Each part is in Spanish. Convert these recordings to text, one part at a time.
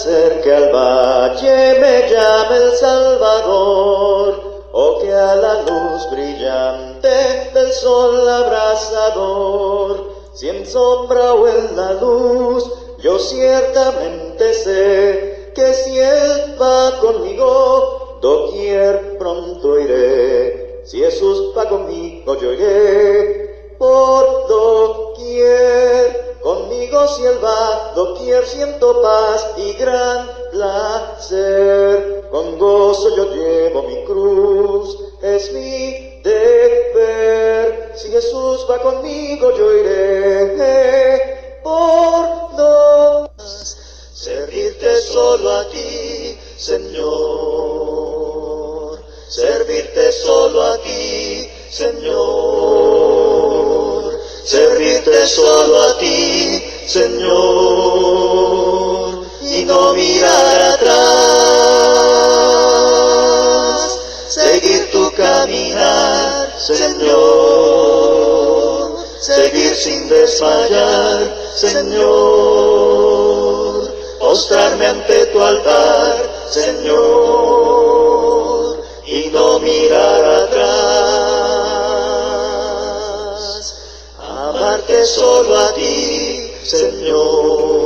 acerque al valle me llame el Salvador, o que a la luz brillante del sol abrasador, si en sombra o en la luz, yo ciertamente sé que si Él va conmigo, doquier pronto iré. Si Jesús va conmigo, yo iré por doquier. Conmigo si Él va, doquier siento paz y gran placer. Con gozo yo llevo mi cruz, es mi deber. Si Jesús va conmigo, yo iré por doquier. Servirte solo a ti, Señor. Servirte solo a ti, Señor. Servirte solo a ti, Señor. Y no mirar atrás. Seguir tu caminar, Señor. Seguir sin desmayar, Señor. Postrarme ante tu altar, Señor, y no mirar atrás. Amarte solo a ti, Señor.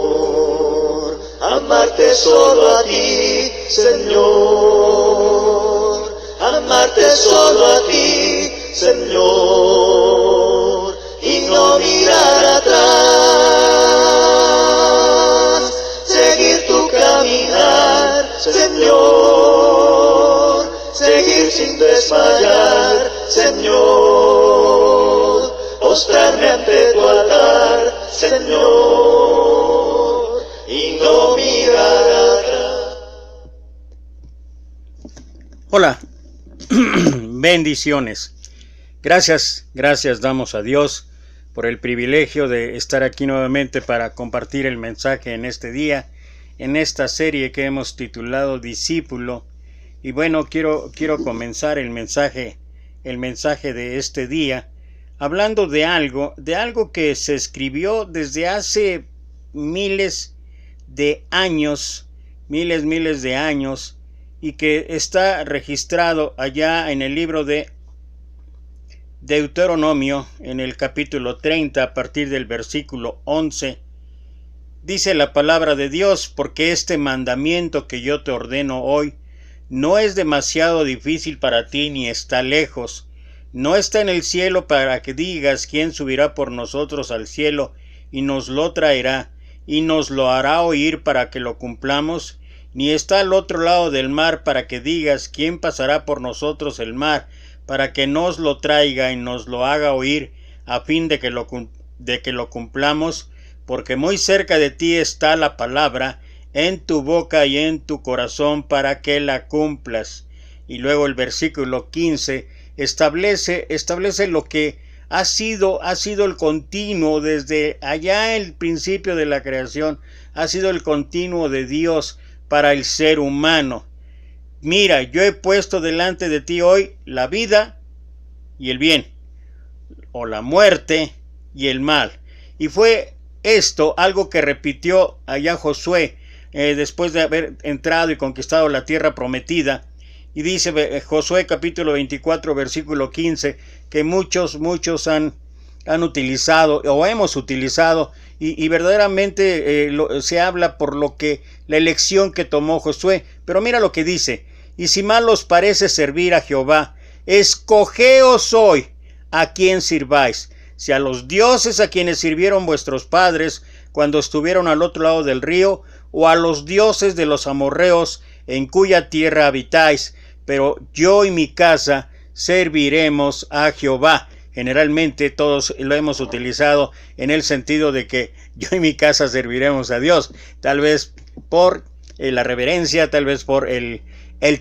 Amarte solo a ti, Señor. Amarte solo a ti, Señor, y no mirar atrás. Seguir tu caminar, Señor. Seguir sin desmayar, Señor. Postrarme ante tu altar, Señor, y no mirar atrás. Hola, bendiciones. Gracias damos a Dios por el privilegio de estar aquí nuevamente para compartir el mensaje en este día, en esta serie que hemos titulado Discípulo. Y bueno, quiero comenzar el mensaje de este día hablando de algo que se escribió desde hace miles de años, y que está registrado allá en el libro de Deuteronomio, en el capítulo 30, a partir del versículo 11. Dice la palabra de Dios: porque este mandamiento que yo te ordeno hoy no es demasiado difícil para ti, ni está lejos. No está en el cielo para que digas: ¿quién subirá por nosotros al cielo y nos lo traerá y nos lo hará oír para que lo cumplamos? Ni está al otro lado del mar para que digas: ¿quién pasará por nosotros el mar para que nos lo traiga y nos lo haga oír a fin de que lo cumplamos? Porque muy cerca de ti está la palabra, en tu boca y en tu corazón, para que la cumplas. Y luego el versículo 15 establece lo que ha sido el continuo desde allá el principio de la creación, ha sido el continuo de Dios para el ser humano. Mira, yo he puesto delante de ti hoy la vida y el bien, o la muerte y el mal. Y fue esto algo que repitió allá Josué después de haber entrado y conquistado la tierra prometida. Y dice Josué capítulo 24 versículo 15 que muchos han utilizado o hemos utilizado y verdaderamente se habla por lo que la elección que tomó Josué. Pero mira lo que dice: y si mal os parece servir a Jehová, escogeos hoy a quién sirváis, si a los dioses a quienes sirvieron vuestros padres cuando estuvieron al otro lado del río, o a los dioses de los amorreos en cuya tierra habitáis, pero yo y mi casa serviremos a Jehová. Generalmente todos lo hemos utilizado en el sentido de que yo y mi casa serviremos a Dios, tal vez por la reverencia, tal vez por el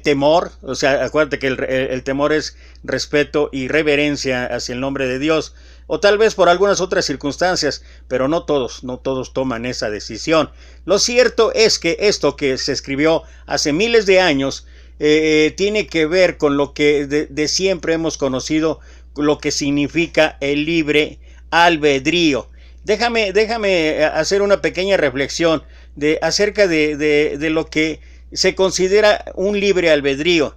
temor. O sea, acuérdate que el temor es respeto y reverencia hacia el nombre de Dios, o tal vez por algunas otras circunstancias, pero no todos toman esa decisión. Lo cierto es que esto que se escribió hace miles de años tiene que ver con lo que de siempre hemos conocido, lo que significa el libre albedrío. Déjame hacer una pequeña reflexión. acerca de lo que se considera un libre albedrío.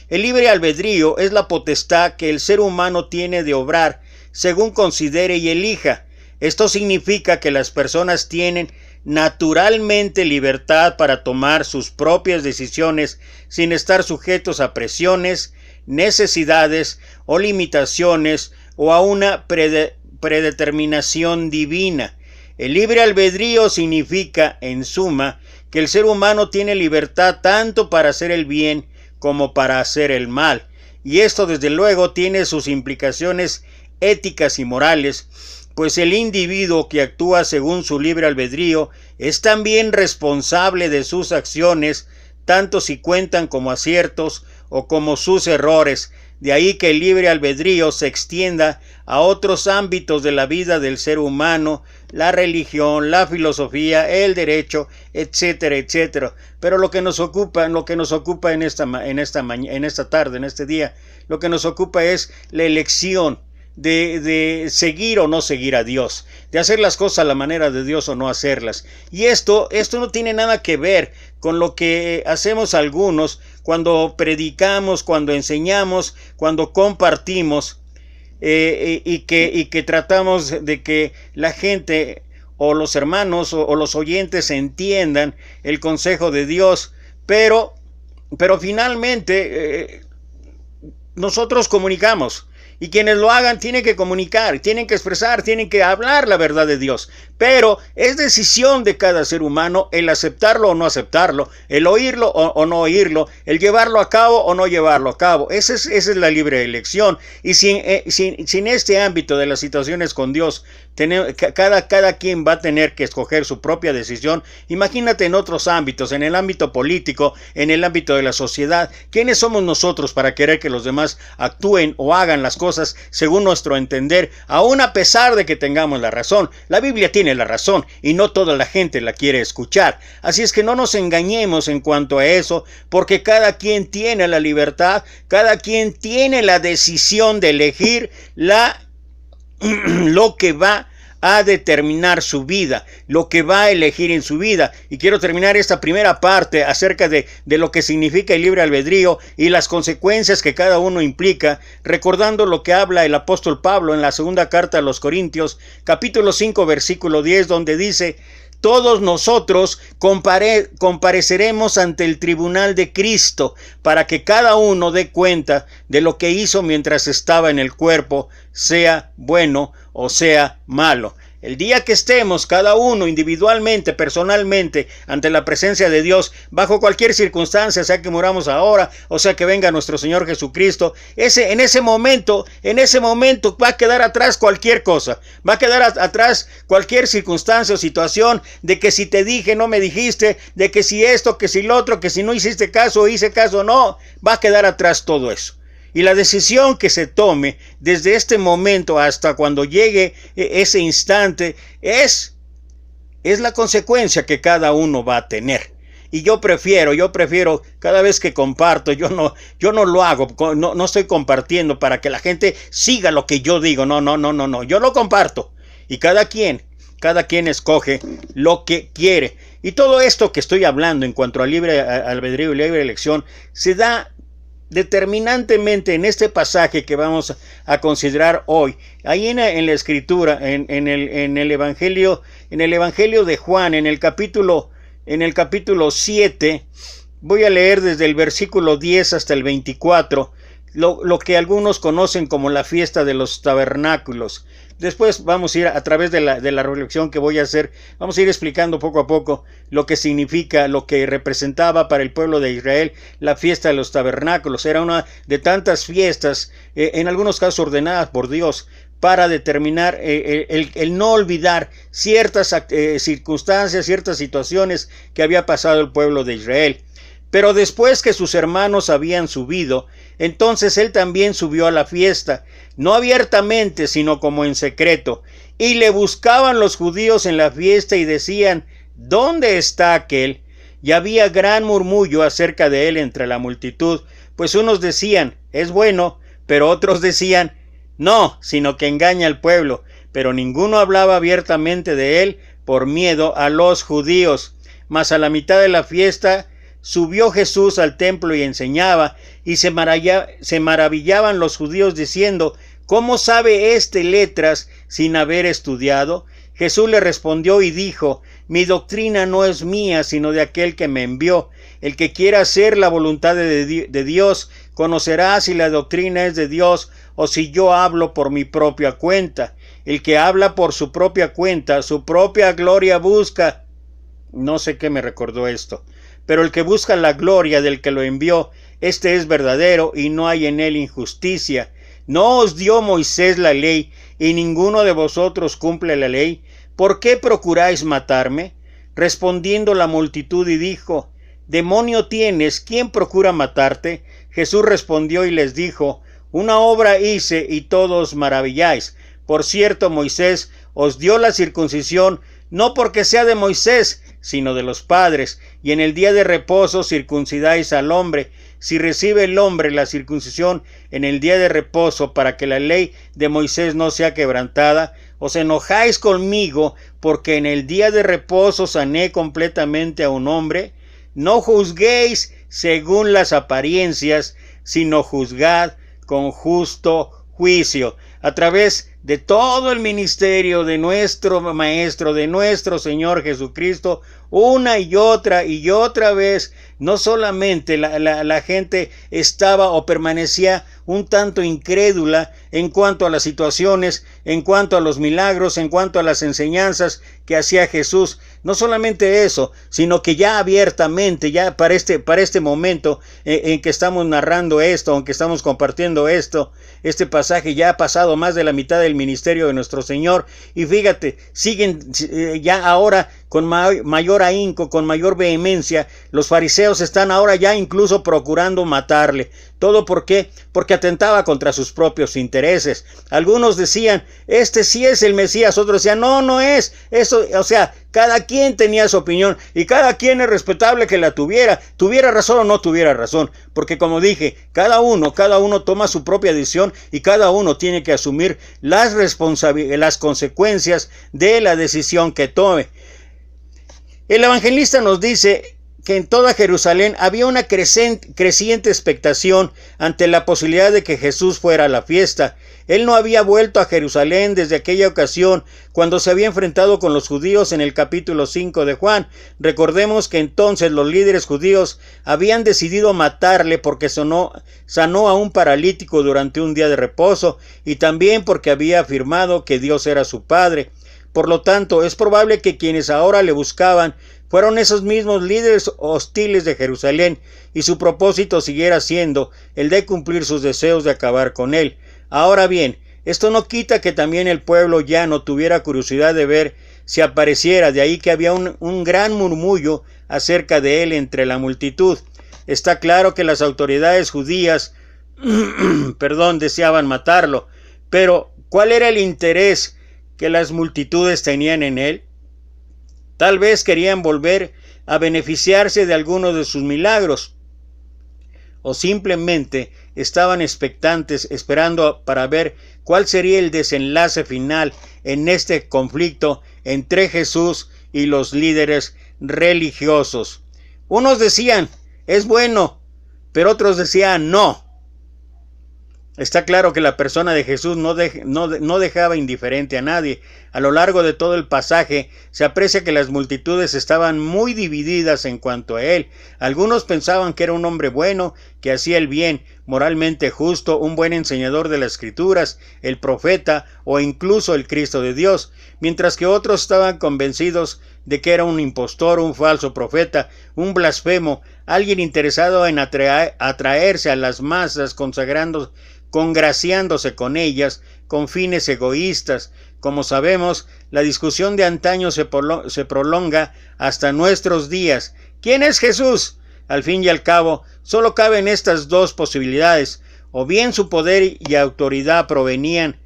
El libre albedrío es la potestad que el ser humano tiene de obrar según considere y elija. Esto significa que las personas tienen naturalmente libertad para tomar sus propias decisiones sin estar sujetos a presiones, necesidades o limitaciones o a una predeterminación divina. El libre albedrío significa, en suma, que el ser humano tiene libertad tanto para hacer el bien como para hacer el mal, y esto desde luego tiene sus implicaciones éticas y morales, pues el individuo que actúa según su libre albedrío es también responsable de sus acciones, tanto si cuentan como aciertos o como sus errores. De ahí que el libre albedrío se extienda a otros ámbitos de la vida del ser humano, la religión, la filosofía, el derecho, etcétera, etcétera. Pero lo que nos ocupa en esta tarde, en este día, lo que nos ocupa es la elección de seguir o no seguir a Dios, de hacer las cosas a la manera de Dios o no hacerlas. Y esto no tiene nada que ver con lo que hacemos algunos cuando predicamos, cuando enseñamos, cuando compartimos y que tratamos de que la gente o los hermanos o los oyentes entiendan el consejo de Dios, pero finalmente nosotros comunicamos. Y quienes lo hagan tienen que comunicar, tienen que expresar, tienen que hablar la verdad de Dios. Pero es decisión de cada ser humano el aceptarlo o no aceptarlo, el oírlo o no oírlo, el llevarlo a cabo o no llevarlo a cabo. Esa es la libre elección. Y sin este ámbito de las situaciones con Dios, cada quien va a tener que escoger su propia decisión. Imagínate en otros ámbitos, en el ámbito político, en el ámbito de la sociedad. ¿Quiénes somos nosotros para querer que los demás actúen o hagan las cosas según nuestro entender, aún a pesar de que tengamos la razón? La Biblia tiene la razón y no toda la gente la quiere escuchar. Así es que no nos engañemos en cuanto a eso, porque cada quien tiene la libertad, cada quien tiene la decisión de elegir lo que va a determinar su vida, lo que va a elegir en su vida. Y quiero terminar esta primera parte acerca de lo que significa el libre albedrío y las consecuencias que cada uno implica, recordando lo que habla el apóstol Pablo en la segunda carta a los Corintios, capítulo 5, versículo 10, donde dice: todos nosotros compareceremos ante el tribunal de Cristo para que cada uno dé cuenta de lo que hizo mientras estaba en el cuerpo, sea bueno o sea malo. El día que estemos cada uno individualmente, personalmente, ante la presencia de Dios, bajo cualquier circunstancia, sea que muramos ahora o sea que venga nuestro Señor Jesucristo, en ese momento va a quedar atrás cualquier cosa, va a quedar atrás cualquier circunstancia o situación de que si te dije, no me dijiste, de que si esto, que si lo otro, que si no hiciste caso o hice caso, no, va a quedar atrás todo eso. Y la decisión que se tome desde este momento hasta cuando llegue ese instante es la consecuencia que cada uno va a tener. Y yo prefiero cada vez que comparto, yo no lo hago, no estoy compartiendo para que la gente siga lo que yo digo, no, yo lo comparto. Y cada quien escoge lo que quiere. Y todo esto que estoy hablando en cuanto al libre albedrío y libre elección se da determinantemente en este pasaje que vamos a considerar hoy, ahí en la escritura, en el evangelio de Juan, en el capítulo 7, voy a leer desde el versículo 10 hasta el 24, lo que algunos conocen como la fiesta de los tabernáculos. Después vamos a ir a través de la reflexión que voy a hacer, vamos a ir explicando poco a poco lo que significa, lo que representaba para el pueblo de Israel la fiesta de los tabernáculos. Era una de tantas fiestas, en algunos casos ordenadas por Dios, para determinar el no olvidar ciertas circunstancias, ciertas situaciones que había pasado el pueblo de Israel. Pero después que sus hermanos habían subido, entonces él también subió a la fiesta, no abiertamente, sino como en secreto. Y le buscaban los judíos en la fiesta y decían: ¿dónde está aquel? Y había gran murmullo acerca de él entre la multitud, pues unos decían: es bueno, pero otros decían: no, sino que engaña al pueblo. Pero ninguno hablaba abiertamente de él por miedo a los judíos. Mas a la mitad de la fiesta subió Jesús al templo y enseñaba, y se maravillaban los judíos diciendo: ¿cómo sabe éste letras sin haber estudiado? Jesús le respondió y dijo: mi doctrina no es mía, sino de aquel que me envió. El que quiera hacer la voluntad de Dios, conocerá si la doctrina es de Dios o si yo hablo por mi propia cuenta. El que habla por su propia cuenta, su propia gloria busca. No sé qué me recordó esto. Pero el que busca la gloria del que lo envió, este es verdadero y no hay en él injusticia. ¿No os dio Moisés la ley y ninguno de vosotros cumple la ley? ¿Por qué procuráis matarme? Respondiendo la multitud y dijo: demonio tienes, ¿quién procura matarte? Jesús respondió y les dijo: una obra hice y todos maravilláis. Por cierto, Moisés os dio la circuncisión, no porque sea de Moisés, sino de los padres, y en el día de reposo circuncidáis al hombre. Si recibe el hombre la circuncisión en el día de reposo para que la ley de Moisés no sea quebrantada, os enojáis conmigo porque en el día de reposo sané completamente a un hombre. No juzguéis según las apariencias, sino juzgad con justo juicio. A través de todo el ministerio de nuestro Maestro, de nuestro Señor Jesucristo, una y otra vez, no solamente la gente estaba o permanecía un tanto incrédula en cuanto a las situaciones, en cuanto a los milagros, en cuanto a las enseñanzas que hacía Jesús. No solamente eso, sino que ya abiertamente, ya para este momento en que estamos narrando esto, aunque estamos compartiendo este pasaje, ya ha pasado más de la mitad del ministerio de nuestro Señor, y fíjate, siguen ya ahora con mayor ahínco, con mayor vehemencia. Los fariseos están ahora ya incluso procurando matarle. ¿Todo por qué? Porque atentaba contra sus propios intereses. Algunos decían: este sí es el Mesías. Otros decían: no, no es. Eso, o sea, cada quien tenía su opinión y cada quien es respetable que la tuviera razón o no tuviera razón. Porque como dije, cada uno toma su propia decisión y cada uno tiene que asumir las consecuencias de la decisión que tome. El evangelista nos dice que en toda Jerusalén había una creciente expectación ante la posibilidad de que Jesús fuera a la fiesta. Él no había vuelto a Jerusalén desde aquella ocasión cuando se había enfrentado con los judíos en el capítulo 5 de Juan. Recordemos que entonces los líderes judíos habían decidido matarle porque sanó a un paralítico durante un día de reposo y también porque había afirmado que Dios era su Padre. Por lo tanto, es probable que quienes ahora le buscaban fueron esos mismos líderes hostiles de Jerusalén y su propósito siguiera siendo el de cumplir sus deseos de acabar con él. Ahora bien, esto no quita que también el pueblo llano tuviera curiosidad de ver si apareciera, de ahí que había un gran murmullo acerca de él entre la multitud. Está claro que las autoridades judías deseaban matarlo, pero ¿cuál era el interés que las multitudes tenían en él? Tal vez querían volver a beneficiarse de alguno de sus milagros, o simplemente estaban expectantes esperando para ver cuál sería el desenlace final en este conflicto entre Jesús y los líderes religiosos. Unos decían: es bueno, pero otros decían: no. Está claro que la persona de Jesús no dejaba indiferente a nadie. A lo largo de todo el pasaje se aprecia que las multitudes estaban muy divididas en cuanto a él. Algunos pensaban que era un hombre bueno, que hacía el bien, moralmente justo, un buen enseñador de las Escrituras, el profeta o incluso el Cristo de Dios, mientras que otros estaban convencidos de que era un impostor, un falso profeta, un blasfemo, alguien interesado en atraerse a las masas, congraciándose con ellas con fines egoístas. Como sabemos, la discusión de antaño se prolonga hasta nuestros días. ¿Quién es Jesús? Al fin y al cabo, solo caben estas dos posibilidades: o bien su poder y autoridad provenían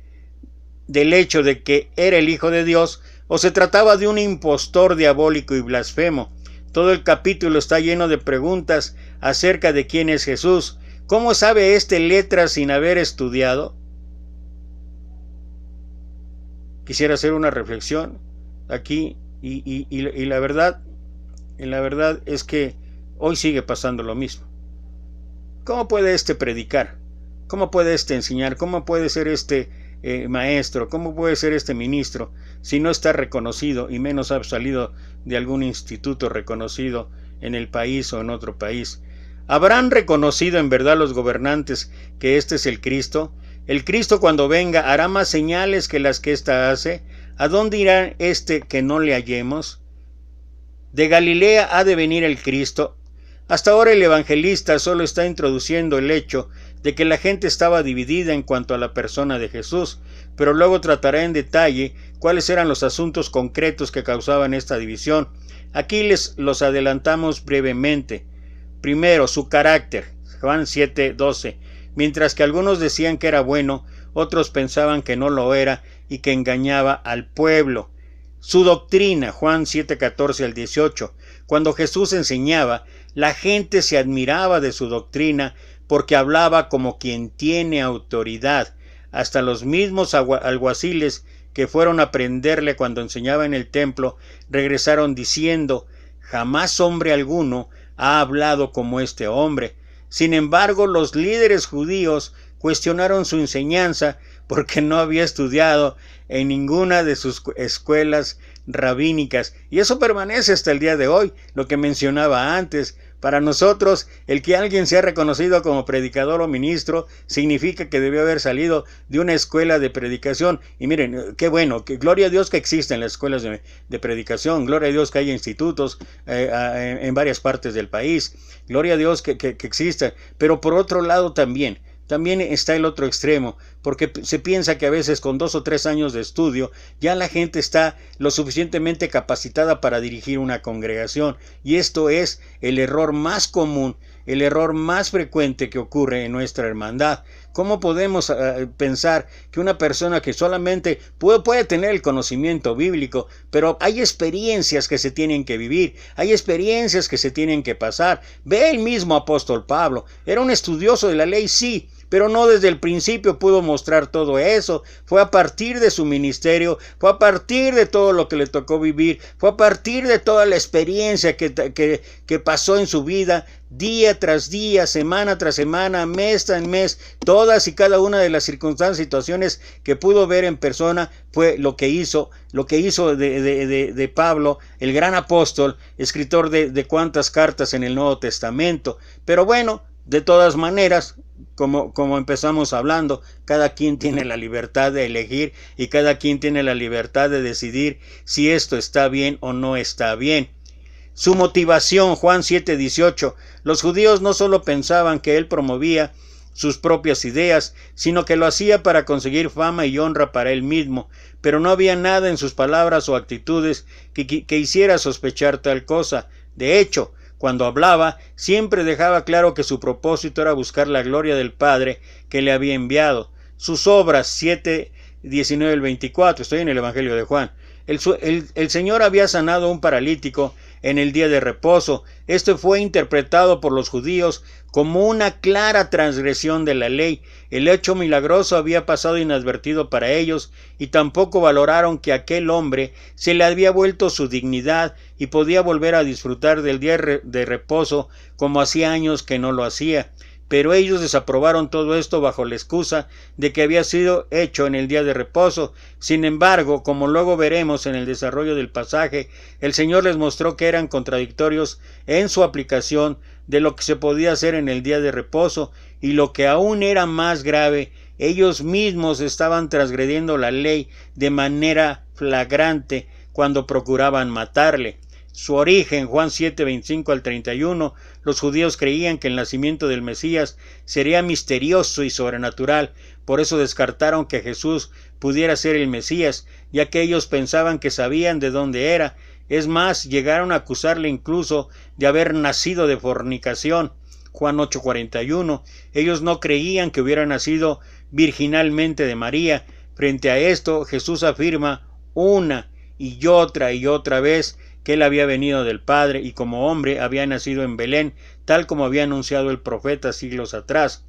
del hecho de que era el Hijo de Dios, o se trataba de un impostor diabólico y blasfemo. Todo el capítulo está lleno de preguntas acerca de quién es Jesús. ¿Cómo sabe letras sin haber estudiado? Quisiera hacer una reflexión aquí y la verdad Y la verdad es que hoy sigue pasando lo mismo. ¿Cómo puede predicar? ¿Cómo puede enseñar? ¿Cómo puede ser maestro? ¿Cómo puede ser ministro si no está reconocido y menos ha salido de algún instituto reconocido en el país o en otro país? ¿Habrán reconocido en verdad los gobernantes que este es el Cristo? El Cristo cuando venga hará más señales que las que ésta hace. ¿A dónde irá que no le hallemos? De Galilea ha de venir el Cristo. Hasta ahora el evangelista solo está introduciendo el hecho de que la gente estaba dividida en cuanto a la persona de Jesús, pero luego tratará en detalle cuáles eran los asuntos concretos que causaban esta división. Aquí los adelantamos brevemente. Primero, su carácter, Juan 7:12. Mientras que algunos decían que era bueno, otros pensaban que no lo era y que engañaba al pueblo. Su doctrina, Juan 7:14 al 18. Cuando Jesús enseñaba, la gente se admiraba de su doctrina porque hablaba como quien tiene autoridad. Hasta los mismos alguaciles que fueron a prenderle cuando enseñaba en el templo regresaron diciendo: jamás hombre alguno ha hablado como este hombre. Sin embargo, los líderes judíos cuestionaron su enseñanza porque no había estudiado en ninguna de sus escuelas rabínicas, y eso permanece hasta el día de hoy, lo que mencionaba antes. Para nosotros, el que alguien sea reconocido como predicador o ministro significa que debió haber salido de una escuela de predicación. Y miren, qué bueno, que gloria a Dios que existen las escuelas de predicación, gloria a Dios que hay institutos en varias partes del país, gloria a Dios que exista. Pero por otro lado también está el otro extremo, porque se piensa que a veces con 2 o 3 años de estudio ya la gente está lo suficientemente capacitada para dirigir una congregación, y esto es el error más común, el error más frecuente que ocurre en nuestra hermandad. ¿Cómo podemos pensar que una persona que solamente puede tener el conocimiento bíblico, pero hay experiencias que se tienen que vivir, hay experiencias que se tienen que pasar? Ve el mismo apóstol Pablo, era un estudioso de la ley, sí, pero no desde el principio pudo mostrar todo eso. Fue a partir de su ministerio, fue a partir de todo lo que le tocó vivir, fue a partir de toda la experiencia que pasó en su vida, día tras día, semana tras semana, mes tras mes, todas y cada una de las circunstancias, situaciones que pudo ver en persona, fue lo que hizo de Pablo, el gran apóstol, escritor de cuántas cartas en el Nuevo Testamento. Pero bueno, de todas maneras, como empezamos hablando, cada quien tiene la libertad de elegir y cada quien tiene la libertad de decidir si esto está bien o no está bien. Su motivación, Juan 7:18. Los judíos no solo pensaban que él promovía sus propias ideas, sino que lo hacía para conseguir fama y honra para él mismo, pero no había nada en sus palabras o actitudes que hiciera sospechar tal cosa. De hecho, cuando hablaba, siempre dejaba claro que su propósito era buscar la gloria del Padre que le había enviado. Sus obras, 7:19 al 24, estoy en el Evangelio de Juan. El Señor había sanado a un paralítico en el día de reposo. Esto fue interpretado por los judíos como una clara transgresión de la ley. El hecho milagroso había pasado inadvertido para ellos y tampoco valoraron que a aquel hombre se le había vuelto su dignidad y podía volver a disfrutar del día de reposo como hacía años que no lo hacía. Pero ellos desaprobaron todo esto bajo la excusa de que había sido hecho en el día de reposo. Sin embargo, como luego veremos en el desarrollo del pasaje, el Señor les mostró que eran contradictorios en su aplicación de lo que se podía hacer en el día de reposo, y lo que aún era más grave, ellos mismos estaban transgrediendo la ley de manera flagrante cuando procuraban matarle. Su origen, Juan 7:25 al 31, los judíos creían que el nacimiento del Mesías sería misterioso y sobrenatural, por eso descartaron que Jesús pudiera ser el Mesías, ya que ellos pensaban que sabían de dónde era. Es más, llegaron a acusarle incluso de haber nacido de fornicación. Juan 8:41, ellos no creían que hubiera nacido virginalmente de María. Frente a esto, Jesús afirma una y otra vez que él había venido del Padre y como hombre había nacido en Belén, tal como había anunciado el profeta siglos atrás.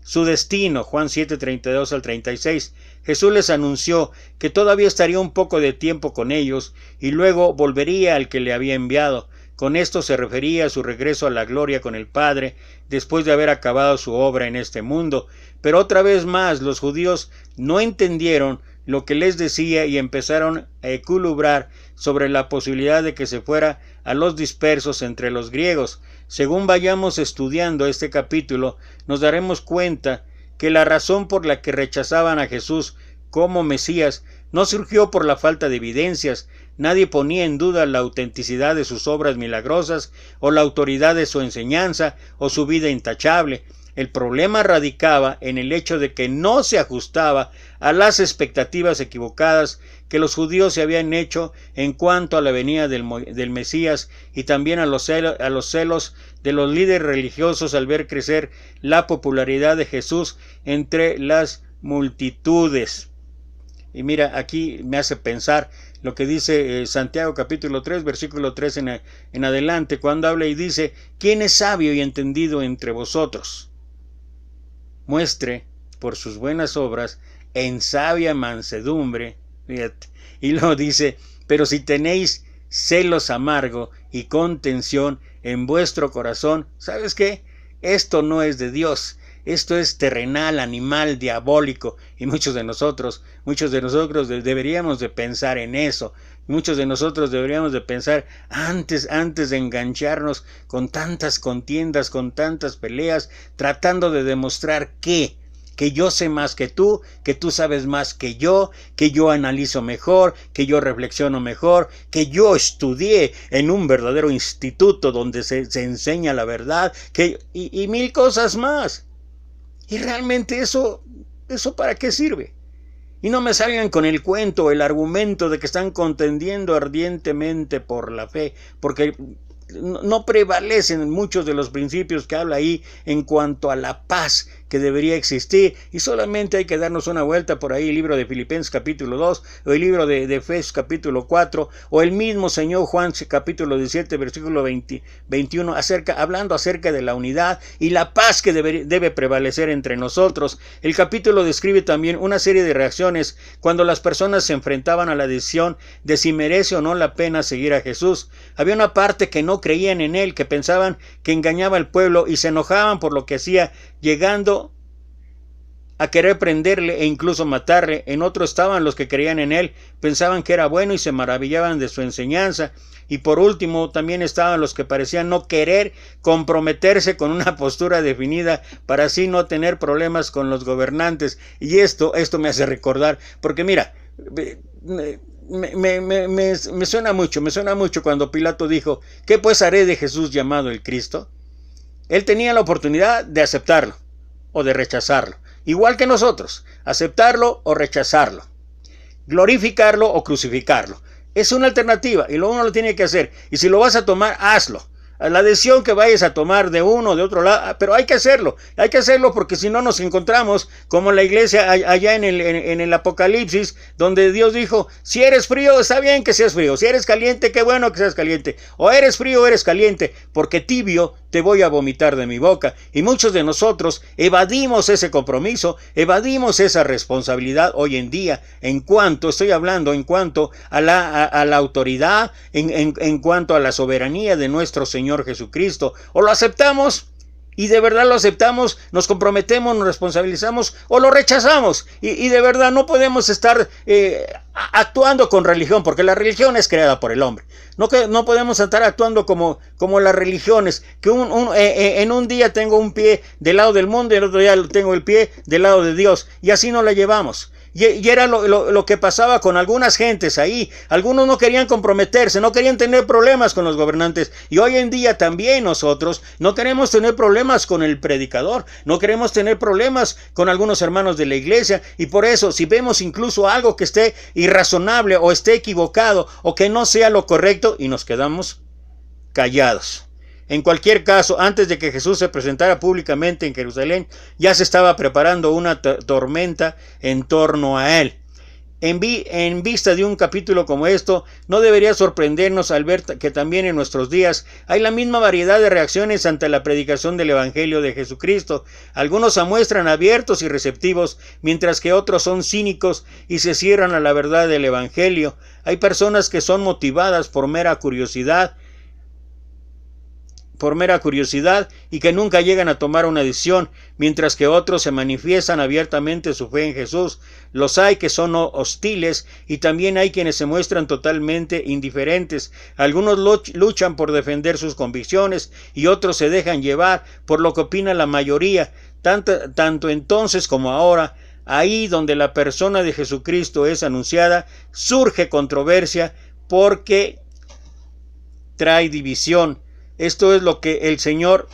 Su destino, Juan 7:32 al 36, Jesús les anunció que todavía estaría un poco de tiempo con ellos y luego volvería al que le había enviado. Con esto se refería a su regreso a la gloria con el Padre, después de haber acabado su obra en este mundo. Pero otra vez más los judíos no entendieron lo que les decía y empezaron a eculubrar sobre la posibilidad de que se fuera a los dispersos entre los griegos. Según vayamos estudiando este capítulo, nos daremos cuenta que la razón por la que rechazaban a Jesús como Mesías no surgió por la falta de evidencias. Nadie ponía en duda la autenticidad de sus obras milagrosas o la autoridad de su enseñanza o su vida intachable. El problema radicaba en el hecho de que no se ajustaba a las expectativas equivocadas que los judíos se habían hecho en cuanto a la venida del Mesías, y también a los celos de los líderes religiosos al ver crecer la popularidad de Jesús entre las multitudes. Y mira, aquí me hace pensar lo que dice Santiago capítulo 3, versículo 3 en adelante, cuando habla y dice: ¿quién es sabio y entendido entre vosotros? Muestre por sus buenas obras en sabia mansedumbre. Fíjate. Y luego dice: pero si tenéis celos amargo y contención en vuestro corazón, ¿sabes qué? Esto no es de Dios. Esto es terrenal, animal, diabólico, y muchos de nosotros deberíamos de pensar en eso. Muchos de nosotros deberíamos de pensar antes de engancharnos con tantas contiendas, con tantas peleas, tratando de demostrar que yo sé más que tú sabes más que yo analizo mejor, que yo reflexiono mejor, que yo estudié en un verdadero instituto donde se enseña la verdad, y mil cosas más. Y realmente eso ¿para qué sirve? Y no me salgan con el cuento, el argumento de que están contendiendo ardientemente por la fe, porque no prevalecen muchos de los principios que habla ahí en cuanto a la paz que debería existir, y solamente hay que darnos una vuelta por ahí, el libro de Filipenses capítulo 2, o el libro de Efesios capítulo 4, o el mismo Señor Juan capítulo 17 versículo 21, hablando acerca de la unidad y la paz que debe prevalecer entre nosotros. El capítulo describe también una serie de reacciones cuando las personas se enfrentaban a la decisión de si merece o no la pena seguir a Jesús. Había una parte que no creían en él, que pensaban que engañaba al pueblo y se enojaban por lo que hacía, llegando a querer prenderle e incluso matarle. En otro estaban los que creían en él, pensaban que era bueno y se maravillaban de su enseñanza. Y por último también estaban los que parecían no querer comprometerse con una postura definida para así no tener problemas con los gobernantes. Y esto me hace recordar, porque mira, me suena mucho cuando Pilato dijo: ¿qué pues haré de Jesús llamado el Cristo? Él tenía la oportunidad de aceptarlo o de rechazarlo, igual que nosotros, aceptarlo o rechazarlo, glorificarlo o crucificarlo. Es una alternativa y uno lo tiene que hacer, y si lo vas a tomar, hazlo. La decisión que vayas a tomar de uno o de otro lado, pero hay que hacerlo porque si no nos encontramos como la iglesia allá en el Apocalipsis, donde Dios dijo: si eres frío, está bien que seas frío, si eres caliente, qué bueno que seas caliente, o eres frío o eres caliente, porque tibio te voy a vomitar de mi boca. Y muchos de nosotros evadimos ese compromiso, evadimos esa responsabilidad hoy en día, estoy hablando en cuanto a la autoridad, en cuanto a la soberanía de nuestro Señor Jesucristo. O lo aceptamos y de verdad lo aceptamos, nos comprometemos, nos responsabilizamos, o lo rechazamos y de verdad no podemos estar actuando con religión, porque la religión es creada por el hombre. No podemos estar actuando como las religiones, que en un día tengo un pie del lado del mundo y el otro día tengo el pie del lado de Dios, y así no la llevamos. Y era lo que pasaba con algunas gentes ahí. Algunos no querían comprometerse, no querían tener problemas con los gobernantes. Y hoy en día también nosotros no queremos tener problemas con el predicador, no queremos tener problemas con algunos hermanos de la iglesia. Y por eso, si vemos incluso algo que esté irrazonable o esté equivocado o que no sea lo correcto, y nos quedamos callados. En cualquier caso, antes de que Jesús se presentara públicamente en Jerusalén, ya se estaba preparando una tormenta en torno a él. En vista de un capítulo como esto, no debería sorprendernos al ver que también en nuestros días hay la misma variedad de reacciones ante la predicación del Evangelio de Jesucristo. Algunos se muestran abiertos y receptivos, mientras que otros son cínicos y se cierran a la verdad del Evangelio. Hay personas que son motivadas por mera curiosidad por mera curiosidad y que nunca llegan a tomar una decisión, mientras que otros se manifiestan abiertamente su fe en Jesús. Los hay que son hostiles y también hay quienes se muestran totalmente indiferentes. Algunos luchan por defender sus convicciones y otros se dejan llevar por lo que opina la mayoría. Tanto entonces como ahora, ahí donde la persona de Jesucristo es anunciada, surge controversia porque trae división. Esto es lo que el Señor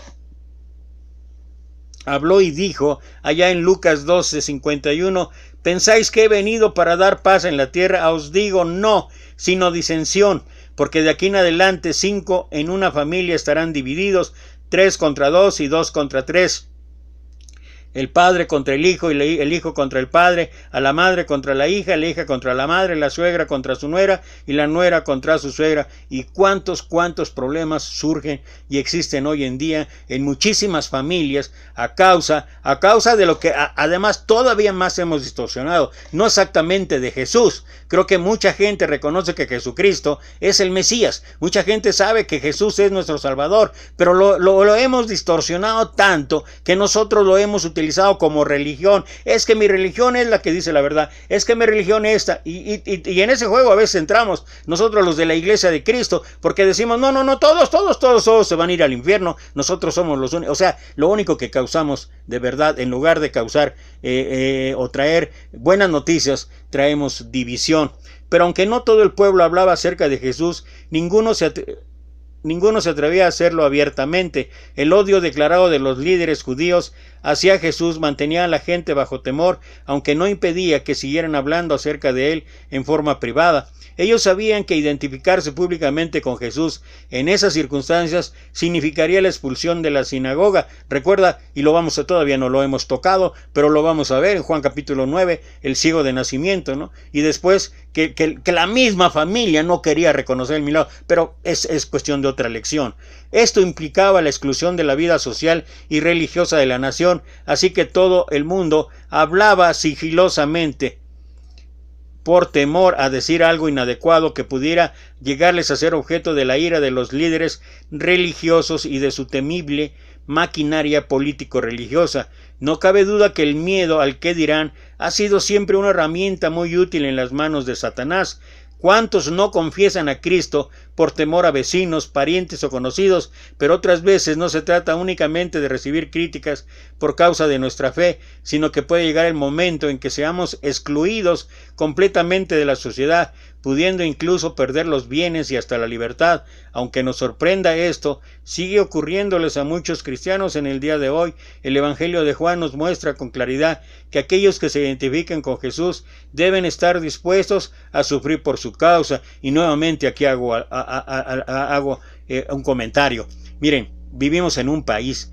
habló y dijo allá en Lucas 12:51. ¿Pensáis que he venido para dar paz en la tierra? Os digo no, sino disensión, porque de aquí en adelante 5 en una familia estarán divididos, 3 contra 2 y 2 contra 3. El padre contra el hijo y el hijo contra el padre, a la madre contra la hija contra la madre, la suegra contra su nuera y la nuera contra su suegra. Y cuántos problemas surgen y existen hoy en día en muchísimas familias a causa de lo que además todavía más hemos distorsionado, no exactamente de Jesús. Creo que mucha gente reconoce que Jesucristo es el Mesías, mucha gente sabe que Jesús es nuestro Salvador, pero lo hemos distorsionado tanto que nosotros lo hemos utilizado como religión. Es que mi religión es la que dice la verdad, es que mi religión es esta, y en ese juego a veces entramos nosotros los de la Iglesia de Cristo, porque decimos no, todos se van a ir al infierno, nosotros somos los únicos. O sea, lo único que causamos de verdad, en lugar de causar o traer buenas noticias, traemos división. Pero aunque no todo el pueblo hablaba acerca de Jesús, ninguno se atrevía a hacerlo abiertamente. El odio declarado de los líderes judíos hacia Jesús mantenía a la gente bajo temor, aunque no impedía que siguieran hablando acerca de él en forma privada. Ellos sabían que identificarse públicamente con Jesús en esas circunstancias significaría la expulsión de la sinagoga. Recuerda, y todavía no lo hemos tocado, pero lo vamos a ver en Juan capítulo 9, el ciego de nacimiento, ¿no? Y después que la misma familia no quería reconocer el milagro, pero es cuestión de otra lección. Esto implicaba la exclusión de la vida social y religiosa de la nación, así que todo el mundo hablaba sigilosamente por temor a decir algo inadecuado que pudiera llegarles a ser objeto de la ira de los líderes religiosos y de su temible maquinaria político-religiosa. No cabe duda que el miedo al qué dirán ha sido siempre una herramienta muy útil en las manos de Satanás. ¿Cuántos no confiesan a Cristo por temor a vecinos, parientes o conocidos? Pero otras veces no se trata únicamente de recibir críticas por causa de nuestra fe, sino que puede llegar el momento en que seamos excluidos completamente de la sociedad, pudiendo incluso perder los bienes y hasta la libertad. Aunque nos sorprenda esto, sigue ocurriéndoles a muchos cristianos en el día de hoy. El Evangelio de Juan nos muestra con claridad que aquellos que se identifiquen con Jesús deben estar dispuestos a sufrir por su causa. Y nuevamente aquí hago un comentario. Miren, vivimos en un país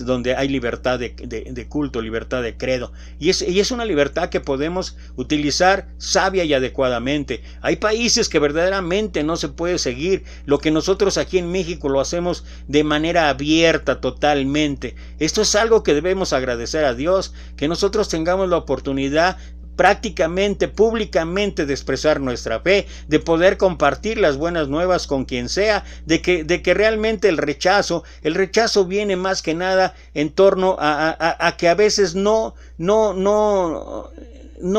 donde hay libertad de culto, libertad de credo, y es una libertad que podemos utilizar sabia y adecuadamente. Hay países que verdaderamente no se puede seguir lo que nosotros aquí en México lo hacemos de manera abierta totalmente. Esto es algo que debemos agradecer a Dios, que nosotros tengamos la oportunidad prácticamente, públicamente, de expresar nuestra fe, de poder compartir las buenas nuevas con quien sea, de que realmente el rechazo viene más que nada en torno a que a veces no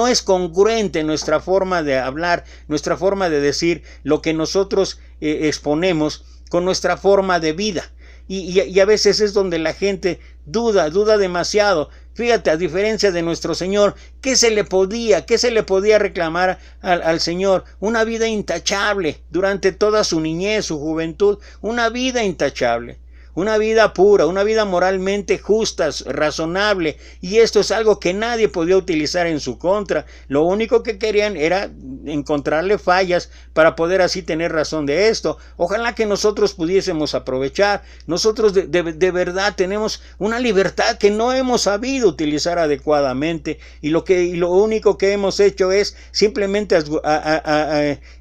es congruente nuestra forma de hablar, nuestra forma de decir lo que nosotros exponemos con nuestra forma de vida. Y a veces es donde la gente duda demasiado. Fíjate, a diferencia de nuestro Señor, ¿qué se le podía reclamar al Señor? Una vida intachable durante toda su niñez, su juventud, una vida intachable. Una vida pura, una vida moralmente justa, razonable, y esto es algo que nadie podía utilizar en su contra. Lo único que querían era encontrarle fallas para poder así tener razón de esto. Ojalá que nosotros pudiésemos aprovechar. Nosotros de verdad tenemos una libertad que no hemos sabido utilizar adecuadamente, y lo único que hemos hecho es simplemente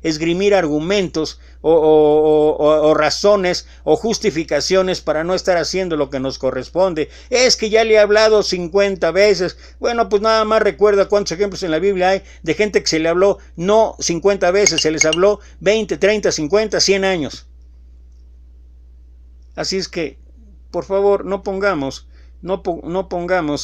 esgrimir argumentos o razones o justificaciones para no estar haciendo lo que nos corresponde. Es que ya le he hablado 50 veces. Bueno, pues nada más recuerda cuántos ejemplos en la Biblia hay de gente que se le habló no 50 veces, se les habló 20, 30, 50, 100 años. Así es que, por favor, no pongamos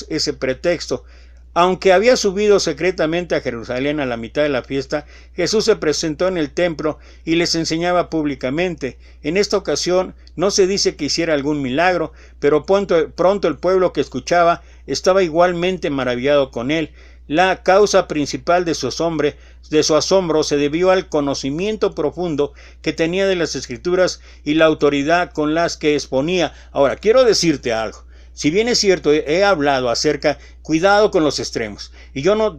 ese pretexto. Aunque había subido secretamente a Jerusalén a la mitad de la fiesta, Jesús se presentó en el templo y les enseñaba públicamente. En esta ocasión no se dice que hiciera algún milagro, pero pronto el pueblo que escuchaba estaba igualmente maravillado con él. La causa principal de su asombro se debió al conocimiento profundo que tenía de las Escrituras y la autoridad con las que exponía. Ahora, quiero decirte algo. Si bien es cierto, he hablado acerca, cuidado con los extremos. Y yo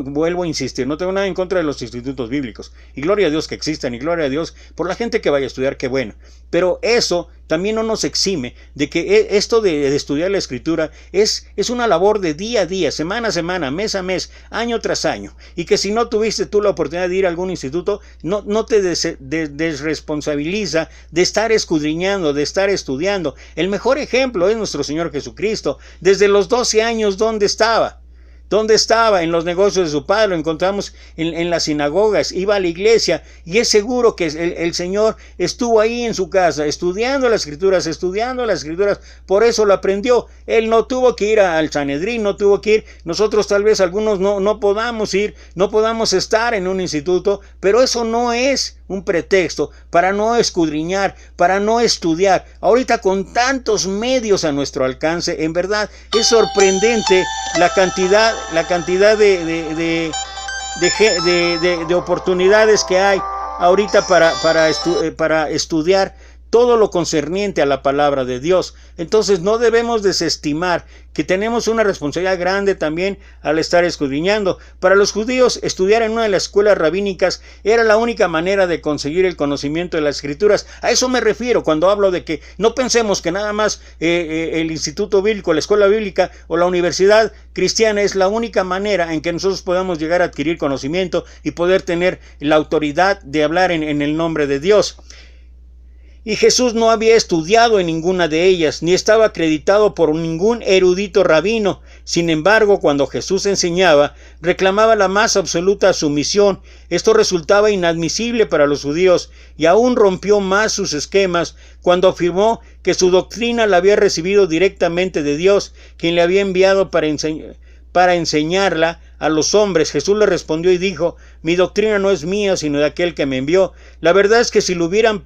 vuelvo a insistir, no tengo nada en contra de los institutos bíblicos. Y gloria a Dios que existan, y gloria a Dios por la gente que vaya a estudiar, qué bueno. Pero eso también no nos exime de que esto de estudiar la Escritura es una labor de día a día, semana a semana, mes a mes, año tras año. Y que si no tuviste tú la oportunidad de ir a algún instituto, no te desresponsabiliza de estar escudriñando, de estar estudiando. El mejor ejemplo es nuestro Señor Jesucristo. Desde los 12 años, ¿dónde estaba? ¿Dónde estaba? En los negocios de su padre, lo encontramos en las sinagogas, iba a la iglesia, y es seguro que el Señor estuvo ahí en su casa, estudiando las Escrituras, por eso lo aprendió. Él no tuvo que ir al Sanedrín, no tuvo que ir, nosotros tal vez algunos no podamos ir, no podamos estar en un instituto, pero eso no es un pretexto para no escudriñar, para no estudiar. Ahorita con tantos medios a nuestro alcance, en verdad es sorprendente la cantidad de oportunidades que hay ahorita para estudiar todo lo concerniente a la palabra de Dios. Entonces no debemos desestimar que tenemos una responsabilidad grande también al estar escudriñando. Para los judíos, estudiar en una de las escuelas rabínicas era la única manera de conseguir el conocimiento de las Escrituras. A eso me refiero cuando hablo de que no pensemos que nada más el instituto bíblico, la escuela bíblica o la universidad cristiana es la única manera en que nosotros podamos llegar a adquirir conocimiento y poder tener la autoridad de hablar en el nombre de Dios. Y Jesús no había estudiado en ninguna de ellas, ni estaba acreditado por ningún erudito rabino. Sin embargo, cuando Jesús enseñaba, reclamaba la más absoluta sumisión. Esto resultaba inadmisible para los judíos, y aún rompió más sus esquemas cuando afirmó que su doctrina la había recibido directamente de Dios, quien le había enviado para enseñarla a los hombres. Jesús le respondió y dijo: mi doctrina no es mía, sino de aquel que me envió. La verdad es que si lo hubieran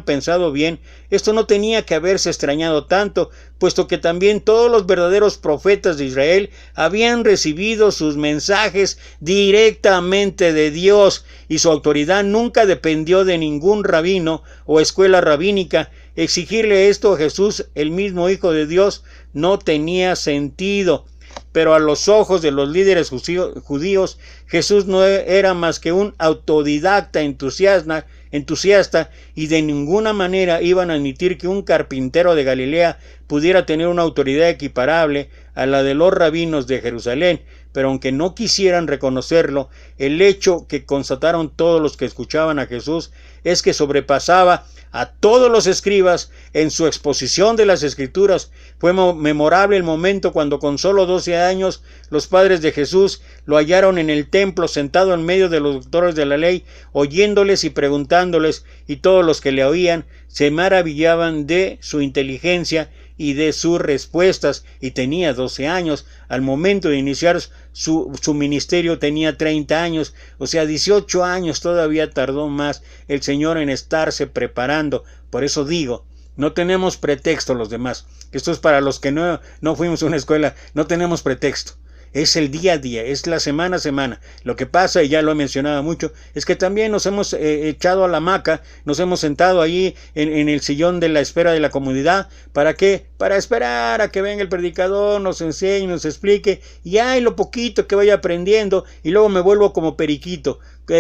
pensado bien, esto no tenía que haberse extrañado tanto, puesto que también todos los verdaderos profetas de Israel habían recibido sus mensajes directamente de Dios, y su autoridad nunca dependió de ningún rabino o escuela rabínica. Exigirle esto a Jesús, el mismo Hijo de Dios, no tenía sentido. Pero a los ojos de los líderes judíos, Jesús no era más que un autodidacta entusiasta, y de ninguna manera iban a admitir que un carpintero de Galilea pudiera tener una autoridad equiparable a la de los rabinos de Jerusalén. Pero aunque no quisieran reconocerlo, el hecho que constataron todos los que escuchaban a Jesús es que sobrepasaba a todos los escribas en su exposición de las Escrituras. Fue memorable el momento cuando con solo 12 años los padres de Jesús lo hallaron en el templo sentado en medio de los doctores de la ley, oyéndoles y preguntándoles, y todos los que le oían se maravillaban de su inteligencia y de sus respuestas. Y tenía 12 años. Al momento de iniciar su ministerio tenía 30 años, o sea, 18 años todavía tardó más el Señor en estarse preparando. Por eso digo, no tenemos pretexto los demás. Esto es para los que no fuimos a una escuela, no tenemos pretexto. Es el día a día, es la semana a semana. Lo que pasa, y ya lo he mencionado mucho, es que también nos hemos echado a la hamaca, nos hemos sentado allí en el sillón de la espera de la comunidad. ¿Para qué? Para esperar a que venga el predicador, nos enseñe, nos explique, y hay lo poquito que vaya aprendiendo, y luego me vuelvo como periquito.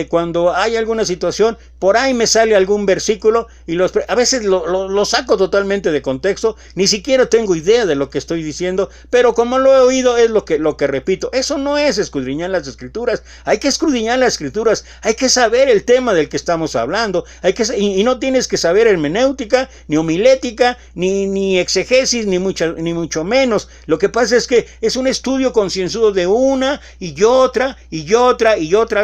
Cuando hay alguna situación, por ahí me sale algún versículo y a veces lo saco totalmente de contexto, ni siquiera tengo idea de lo que estoy diciendo, pero como lo he oído es lo que repito. Eso no es escudriñar las Escrituras. Hay que escudriñar las Escrituras, hay que saber el tema del que estamos hablando, y no tienes que saber hermenéutica, ni homilética, ni exegesis, ni mucho menos. Lo que pasa es que es un estudio concienzudo de una y otra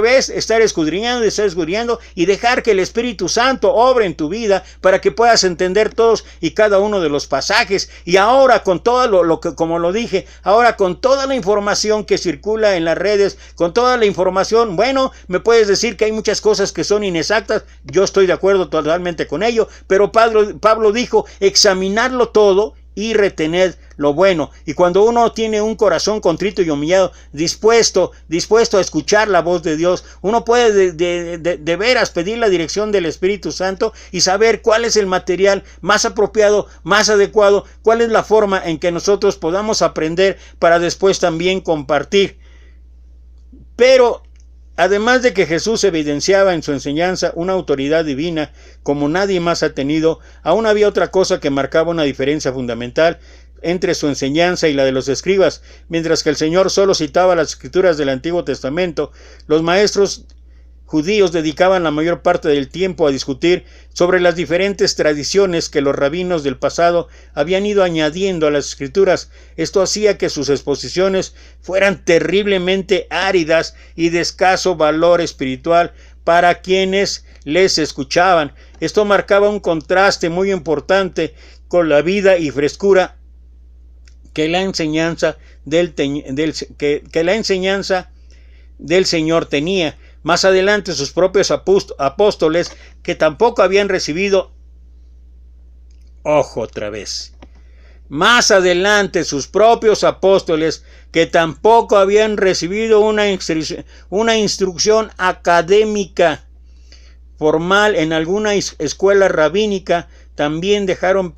vez, estar escudriñando y dejar que el Espíritu Santo obre en tu vida para que puedas entender todos y cada uno de los pasajes. Y ahora con todo lo que, como lo dije, ahora con toda la información que circula en las redes, con toda la información, bueno, me puedes decir que hay muchas cosas que son inexactas, yo estoy de acuerdo totalmente con ello, pero Pablo dijo, examinarlo todo y retener lo bueno. Y cuando uno tiene un corazón contrito y humillado, dispuesto a escuchar la voz de Dios, uno puede de veras pedir la dirección del Espíritu Santo y saber cuál es el material más apropiado, más adecuado, cuál es la forma en que nosotros podamos aprender para después también compartir. Pero además de que Jesús evidenciaba en su enseñanza una autoridad divina como nadie más ha tenido, aún había otra cosa que marcaba una diferencia fundamental entre su enseñanza y la de los escribas. Mientras que el Señor solo citaba las escrituras del Antiguo Testamento, los maestros judíos dedicaban la mayor parte del tiempo a discutir sobre las diferentes tradiciones que los rabinos del pasado habían ido añadiendo a las escrituras. Esto hacía que sus exposiciones fueran terriblemente áridas y de escaso valor espiritual para quienes les escuchaban. Esto marcaba un contraste muy importante con la vida y frescura que la enseñanza del Señor tenía. Más adelante sus propios apóstoles, que tampoco habían recibido, más adelante sus propios apóstoles, que tampoco habían recibido una instrucción académica formal en alguna escuela rabínica, también dejaron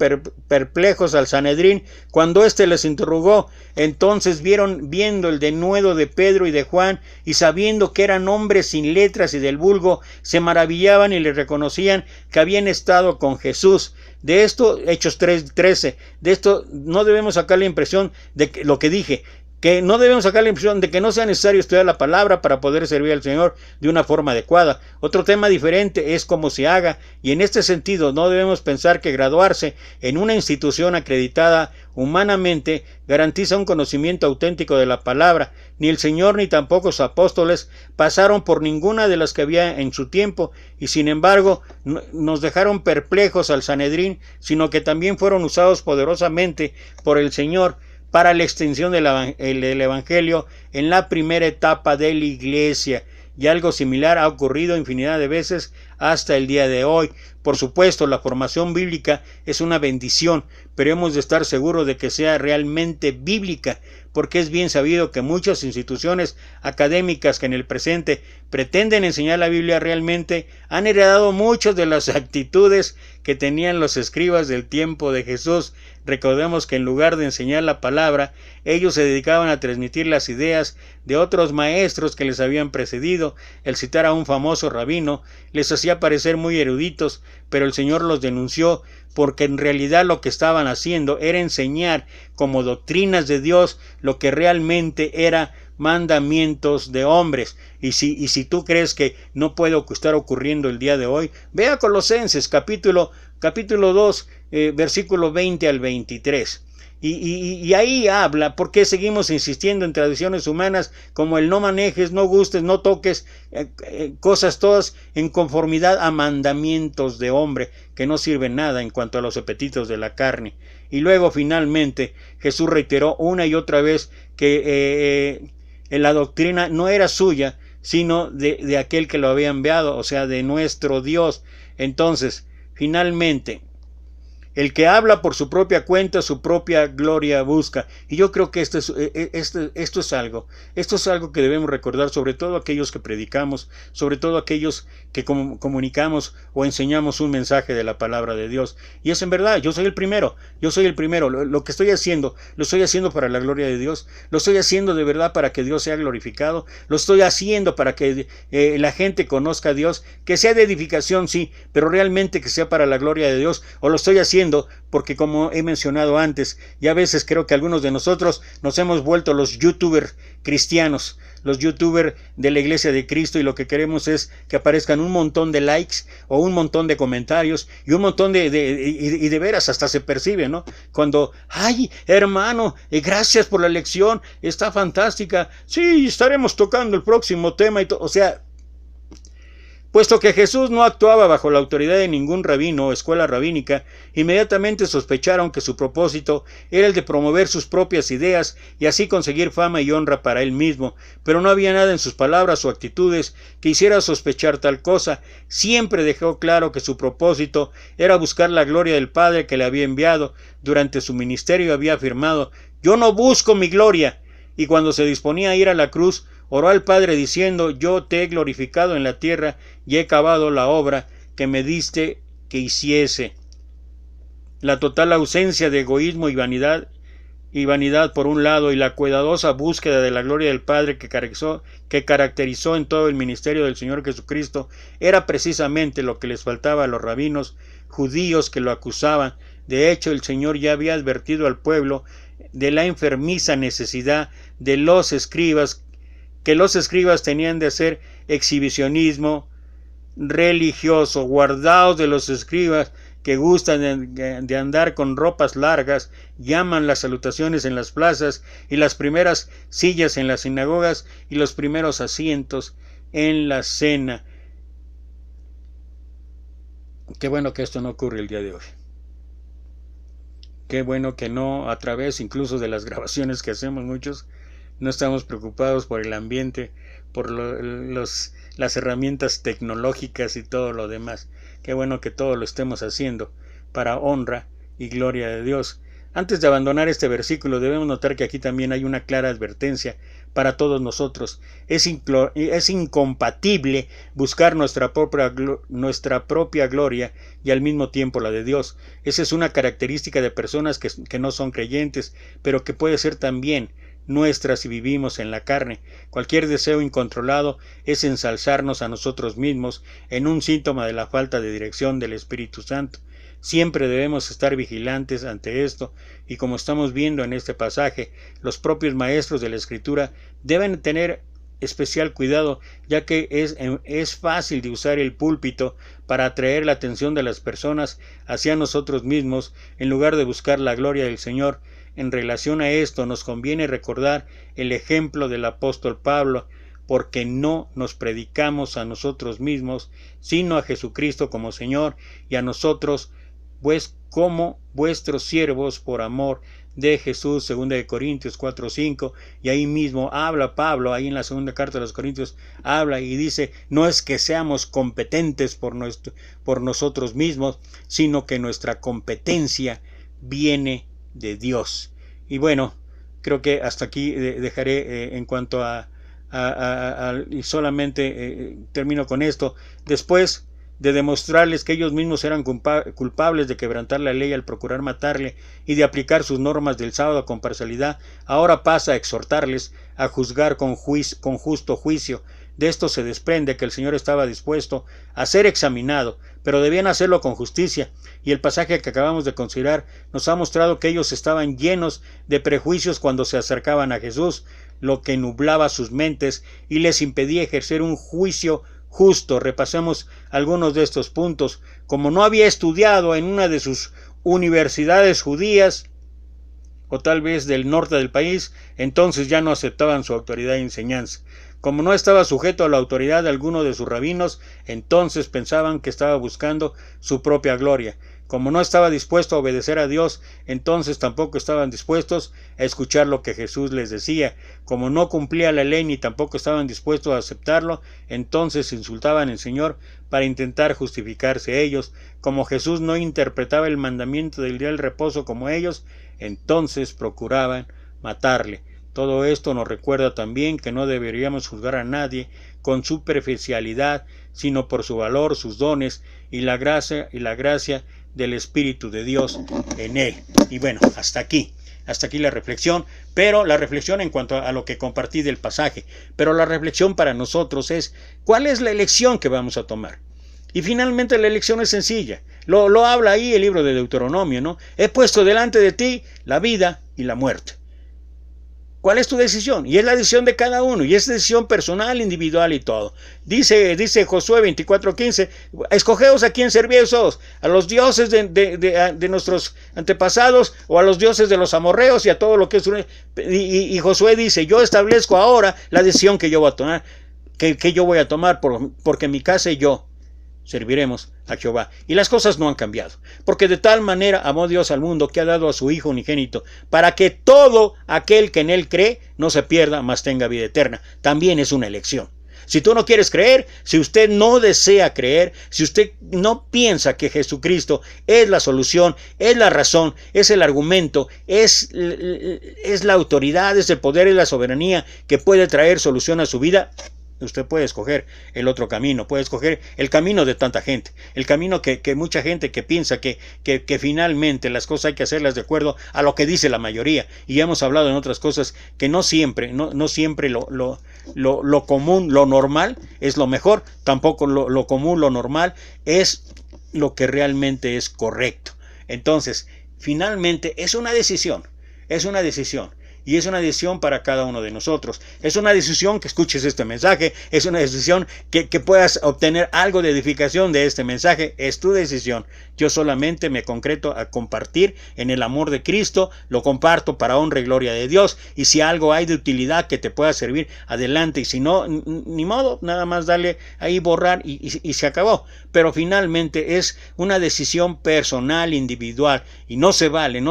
perplejos al Sanedrín cuando éste les interrogó. Entonces viendo el denuedo de Pedro y de Juan, y sabiendo que eran hombres sin letras y del vulgo, se maravillaban y les reconocían que habían estado con Jesús. De esto, Hechos 3:13, de esto no debemos sacar la impresión de que lo que dije, que no debemos sacar la impresión de que no sea necesario estudiar la palabra para poder servir al Señor de una forma adecuada. Otro tema diferente es cómo se haga, y en este sentido no debemos pensar que graduarse en una institución acreditada humanamente garantiza un conocimiento auténtico de la palabra. Ni el Señor ni tampoco sus apóstoles pasaron por ninguna de las que había en su tiempo, y sin embargo nos dejaron perplejos al Sanedrín, sino que también fueron usados poderosamente por el Señor para la extensión del Evangelio en la primera etapa de la Iglesia, y algo similar ha ocurrido infinidad de veces hasta el día de hoy. Por supuesto, la formación bíblica es una bendición, pero hemos de estar seguros de que sea realmente bíblica, porque es bien sabido que muchas instituciones académicas que en el presente pretenden enseñar la Biblia realmente han heredado muchas de las actitudes que tenían los escribas del tiempo de Jesús. Recordemos que en lugar de enseñar la palabra, ellos se dedicaban a transmitir las ideas de otros maestros que les habían precedido. El citar a un famoso rabino les hacía parecer muy eruditos, pero el Señor los denunció porque en realidad lo que estaban haciendo era enseñar como doctrinas de Dios lo que realmente era mandamientos de hombres. Y si tú crees que no puede estar ocurriendo el día de hoy, ve a Colosenses capítulo 2, versículo 20 al 23. Y ahí habla por qué seguimos insistiendo en tradiciones humanas como el no manejes, no gustes, no toques, cosas todas en conformidad a mandamientos de hombre que no sirven nada en cuanto a los apetitos de la carne. Y luego finalmente Jesús reiteró una y otra vez que la doctrina no era suya, sino de aquel que lo había enviado, o sea, de nuestro Dios. Entonces, finalmente, el que habla por su propia cuenta, su propia gloria busca. Y yo creo que esto es algo que debemos recordar, sobre todo aquellos que predicamos, sobre todo aquellos que comunicamos o enseñamos un mensaje de la palabra de Dios. Y es en verdad, yo soy el primero. Lo que estoy haciendo, lo estoy haciendo para la gloria de Dios. Lo estoy haciendo de verdad para que Dios sea glorificado. Lo estoy haciendo para que la gente conozca a Dios, que sea de edificación, sí, pero realmente que sea para la gloria de Dios. O lo estoy haciendo porque, como he mencionado antes, ya a veces creo que algunos de nosotros nos hemos vuelto los youtubers cristianos, los youtubers de la Iglesia de Cristo, y lo que queremos es que aparezcan un montón de likes o un montón de comentarios y un montón y de veras hasta se percibe, ¿no? Cuando, ay, hermano, gracias por la lección, está fantástica, sí, estaremos tocando el próximo tema, o sea, Puesto que Jesús no actuaba bajo la autoridad de ningún rabino o escuela rabínica, inmediatamente sospecharon que su propósito era el de promover sus propias ideas y así conseguir fama y honra para él mismo, pero no había nada en sus palabras o actitudes que hiciera sospechar tal cosa. Siempre dejó claro que su propósito era buscar la gloria del Padre que le había enviado. Durante su ministerio había afirmado: «Yo no busco mi gloria», y cuando se disponía a ir a la cruz, oró al Padre diciendo: «Yo te he glorificado en la tierra y he acabado la obra que me diste que hiciese». La total ausencia de egoísmo y vanidad por un lado, y la cuidadosa búsqueda de la gloria del Padre que caracterizó en todo el ministerio del Señor Jesucristo, era precisamente lo que les faltaba a los rabinos judíos que lo acusaban. De hecho, el Señor ya había advertido al pueblo de la enfermiza necesidad de los escribas, que los escribas tenían de hacer exhibicionismo religioso. Guardaos de los escribas que gustan de andar con ropas largas, llaman las salutaciones en las plazas y las primeras sillas en las sinagogas y los primeros asientos en la cena. Qué bueno que esto no ocurre el día de hoy. Qué bueno que no, a través incluso de las grabaciones que hacemos muchos, no estamos preocupados por el ambiente, por las herramientas tecnológicas y todo lo demás. Qué bueno que todo lo estemos haciendo para honra y gloria de Dios. Antes de abandonar este versículo, debemos notar que aquí también hay una clara advertencia para todos nosotros. Es incompatible buscar nuestra propia gloria y al mismo tiempo la de Dios. Esa es una característica de personas que no son creyentes, pero que puede ser también nuestra si vivimos en la carne. Cualquier deseo incontrolado es ensalzarnos a nosotros mismos, en un síntoma de la falta de dirección del Espíritu Santo. Siempre debemos estar vigilantes ante esto, y como estamos viendo en este pasaje, los propios maestros de la Escritura deben tener especial cuidado, ya que es fácil de usar el púlpito para atraer la atención de las personas hacia nosotros mismos, en lugar de buscar la gloria del Señor. En relación a esto, nos conviene recordar el ejemplo del apóstol Pablo, porque no nos predicamos a nosotros mismos, sino a Jesucristo como Señor, y a nosotros pues como vuestros siervos por amor de Jesús, 2 Corintios 4:5, y ahí mismo habla Pablo, ahí en la segunda carta de los Corintios, habla y dice: no es que seamos competentes por nosotros mismos, sino que nuestra competencia viene de Dios. Y bueno, creo que hasta aquí dejaré en cuanto y solamente termino con esto. Después de demostrarles que ellos mismos eran culpables de quebrantar la ley al procurar matarle y de aplicar sus normas del sábado con parcialidad, ahora pasa a exhortarles a juzgar con justo juicio. De esto se desprende que el Señor estaba dispuesto a ser examinado, pero debían hacerlo con justicia, y el pasaje que acabamos de considerar nos ha mostrado que ellos estaban llenos de prejuicios cuando se acercaban a Jesús, lo que nublaba sus mentes y les impedía ejercer un juicio justo. Repasemos algunos de estos puntos. Como no había estudiado en una de sus universidades judías, o tal vez del norte del país, entonces ya no aceptaban su autoridad de enseñanza. Como no estaba sujeto a la autoridad de alguno de sus rabinos, entonces pensaban que estaba buscando su propia gloria. Como no estaba dispuesto a obedecer a Dios, entonces tampoco estaban dispuestos a escuchar lo que Jesús les decía. Como no cumplía la ley ni tampoco estaban dispuestos a aceptarlo, entonces insultaban al Señor para intentar justificarse ellos. Como Jesús no interpretaba el mandamiento del día del reposo como ellos, entonces procuraban matarle. Todo esto nos recuerda también que no deberíamos juzgar a nadie con superficialidad, sino por su valor, sus dones y la gracia del Espíritu de Dios en él. Y bueno, hasta aquí la reflexión, pero la reflexión en cuanto a lo que compartí del pasaje. Pero la reflexión para nosotros es: ¿cuál es la elección que vamos a tomar? Y finalmente la elección es sencilla. Lo habla ahí el libro de Deuteronomio, ¿no? He puesto delante de ti la vida y la muerte. ¿Cuál es tu decisión? Y es la decisión de cada uno, y es decisión personal, individual y todo. Dice Josué 24:15, escogeos a quién servíos, a los dioses de nuestros antepasados, o a los dioses de los amorreos, y a todo lo que es. Y Josué dice: yo establezco ahora la decisión que yo voy a tomar. que yo voy a tomar, porque mi casa y yo serviremos a Jehová. Y las cosas no han cambiado, porque de tal manera amó Dios al mundo que ha dado a su Hijo unigénito, para que todo aquel que en él cree no se pierda, mas tenga vida eterna. También es una elección. Si tú no quieres creer, si usted no desea creer, si usted no piensa que Jesucristo es la solución, es la razón, es el argumento, es la autoridad, es el poder, es la soberanía que puede traer solución a su vida, usted puede escoger el otro camino, puede escoger el camino de tanta gente, el camino que mucha gente que piensa que finalmente las cosas hay que hacerlas de acuerdo a lo que dice la mayoría. Y ya hemos hablado en otras cosas que no siempre lo común, lo normal es lo mejor, tampoco lo común, lo normal es lo que realmente es correcto. Entonces, finalmente es una decisión. Y es una decisión para cada uno de nosotros. Es una decisión que escuches este mensaje. Es una decisión que puedas obtener algo de edificación de este mensaje. Es tu decisión. Yo solamente me concreto a compartir en el amor de Cristo. Lo comparto para honra y gloria de Dios. Y si algo hay de utilidad que te pueda servir, adelante. Y si no, ni modo, nada más dale ahí borrar y se acabó. Pero finalmente es una decisión personal, individual. Y no se vale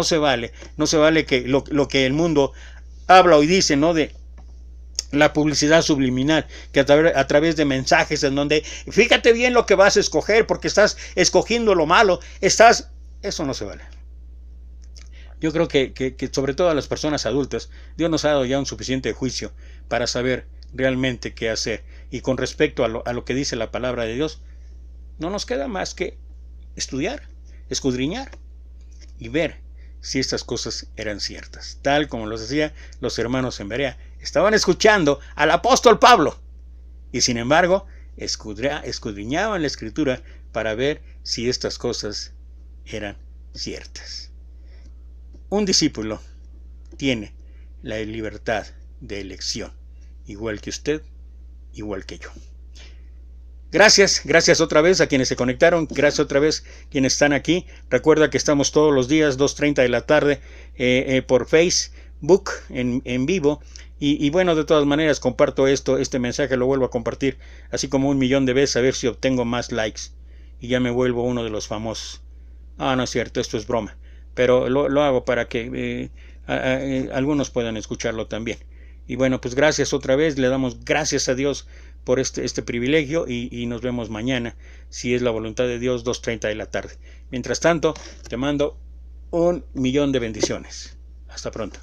que lo que el mundo habla y dice, ¿no? De la publicidad subliminal, que a través de mensajes en donde fíjate bien lo que vas a escoger porque estás escogiendo lo malo, eso no se vale. Yo creo que sobre todo a las personas adultas, Dios nos ha dado ya un suficiente juicio para saber realmente qué hacer. Y con respecto a lo que dice la palabra de Dios, no nos queda más que estudiar, escudriñar y ver si estas cosas eran ciertas, tal como los decía los hermanos en Berea. Estaban escuchando al apóstol Pablo y sin embargo escudriñaban la escritura para ver si estas cosas eran ciertas. Un discípulo tiene la libertad de elección, igual que usted, igual que yo. Gracias otra vez a quienes se conectaron, gracias otra vez a quienes están aquí. Recuerda que estamos todos los días, 2:30 de la tarde, por Facebook, en vivo. Y bueno, de todas maneras, comparto este mensaje, lo vuelvo a compartir, así como 1,000,000 de veces, a ver si obtengo más likes. Y ya me vuelvo uno de los famosos. No es cierto, esto es broma. Pero lo hago para que algunos puedan escucharlo también. Y bueno, pues gracias otra vez, le damos gracias a Dios por este privilegio y nos vemos mañana, si es la voluntad de Dios, 2:30 de la tarde. Mientras tanto, te mando 1,000,000 de bendiciones. Hasta pronto.